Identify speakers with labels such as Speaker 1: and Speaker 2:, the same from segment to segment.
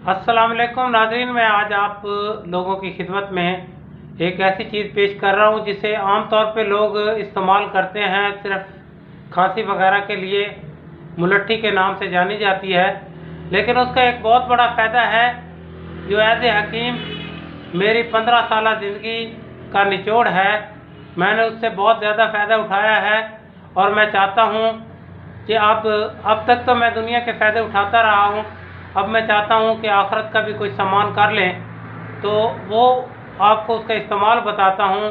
Speaker 1: अस्सलाम वालेकुम नाज़रीन, मैं आज आप लोगों की खिदमत में एक ऐसी चीज़ पेश कर रहा हूँ जिसे आम तौर पे लोग इस्तेमाल करते हैं सिर्फ खांसी वगैरह के लिए। मुलट्ठी के नाम से जानी जाती है, लेकिन उसका एक बहुत बड़ा फ़ायदा है जो एज ए हकीम मेरी 15 साल ज़िंदगी का निचोड़ है। मैंने उससे बहुत ज़्यादा फ़ायदा उठाया है और मैं चाहता हूँ कि अब तक तो मैं दुनिया के फ़ायदे उठाता रहा हूँ, अब मैं चाहता हूँ कि आखिरत का भी कुछ सामान कर लें, तो वो आपको उसका इस्तेमाल बताता हूँ।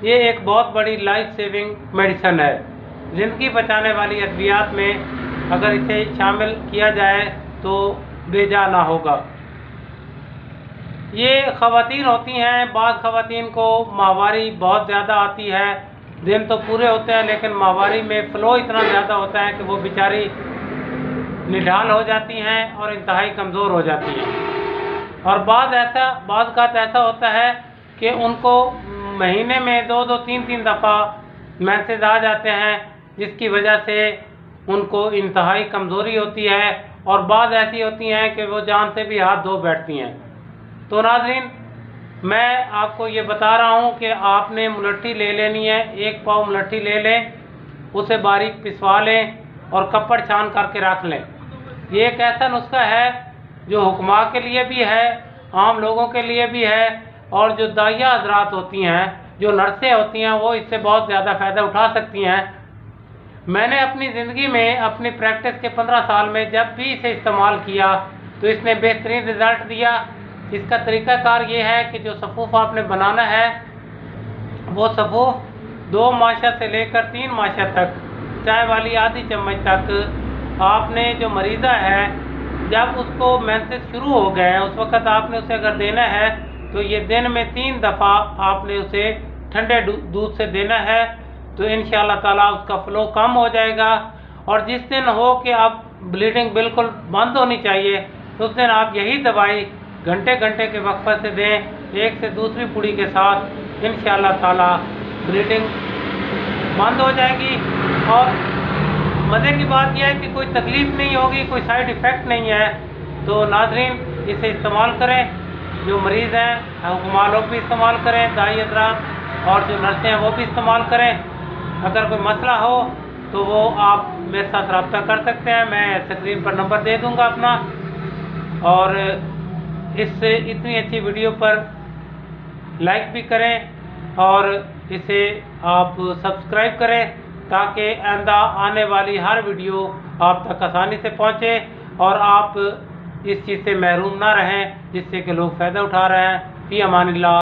Speaker 1: ये एक बहुत बड़ी लाइफ सेविंग मेडिसन है। ज़िंदगी बचाने वाली अद्वियात में अगर इसे शामिल किया जाए तो बेजा ना होगा। ये ख़वातीन होती हैं, बाज़ ख़वातीन को माहवारी बहुत ज़्यादा आती है, दिन तो पूरे होते हैं लेकिन माहवारी में फ़्लो इतना ज़्यादा होता है कि वो बेचारी निढाल हो जाती हैं और इंतहाई कमज़ोर हो जाती हैं। और बाज़ का ऐसा होता है कि उनको महीने में 2-2, 3-3 दफ़ा मैसेज आ जाते हैं, जिसकी वजह से उनको इंतहाई कमज़ोरी होती है और बाज़ ऐसी होती हैं कि वो जान से भी हाथ धो बैठती हैं। तो नाज़रीन, मैं आपको ये बता रहा हूँ कि आपने मुलट्ठी ले लेनी है। 1 पाव मुलट्ठी ले लें, उसे बारीक पिसवा लें और कपड़ छान करके रख लें। ये एक ऐसा नुस्खा है जो हुक्मा के लिए भी है, आम लोगों के लिए भी है, और जो दाइया हजरात होती हैं, जो नर्सें होती हैं, वो इससे बहुत ज़्यादा फ़ायदा उठा सकती हैं। मैंने अपनी ज़िंदगी में, अपनी प्रैक्टिस के 15 साल में जब भी इसे इस्तेमाल किया तो इसने बेहतरीन रिज़ल्ट दिया। इसका तरीक़ाकार ये है कि जो सफ़ूफ़ आपने बनाना है, वो सफ़ूफ़ 2 माशा से लेकर 3 माशा तक, चाय वाली आधी चम्मच तक आपने, जो मरीज़ा है, जब उसको मेंसेस शुरू हो गए हैं उस वक़्त आपने उसे अगर देना है तो ये दिन में 3 दफ़ा आपने उसे ठंडे दूध से देना है। तो इंशाअल्लाह ताला उसका फ़्लो कम हो जाएगा। और जिस दिन हो कि अब ब्लीडिंग बिल्कुल बंद होनी चाहिए, तो उस दिन आप यही दवाई घंटे घंटे के वक्फे से दें, एक से दूसरी पुड़ी के साथ। इंशाअल्लाह ताला ब्लीडिंग बंद हो जाएगी और मज़े की बात यह है कि कोई तकलीफ़ नहीं होगी, कोई साइड इफ़ेक्ट नहीं है। तो नाज़रीन, इसे इस्तेमाल करें। जो मरीज़ हैं हुक्मा लोग भी इस्तेमाल करें, दाई हज़रात और जो नर्सें हैं वो भी इस्तेमाल करें। अगर कोई मसला हो तो वो आप मेरे साथ रब्ता कर सकते हैं, मैं स्क्रीन पर नंबर दे दूँगा अपना। और इस इतनी अच्छी वीडियो पर लाइक भी करें और इसे आप सब्सक्राइब करें, ताकि आइंदा आने वाली हर वीडियो आप तक आसानी से पहुँचे और आप इस चीज़ से महरूम ना रहें जिससे कि लोग फ़ायदा उठा रहे हैं। फ़ी अमानिल्लाह।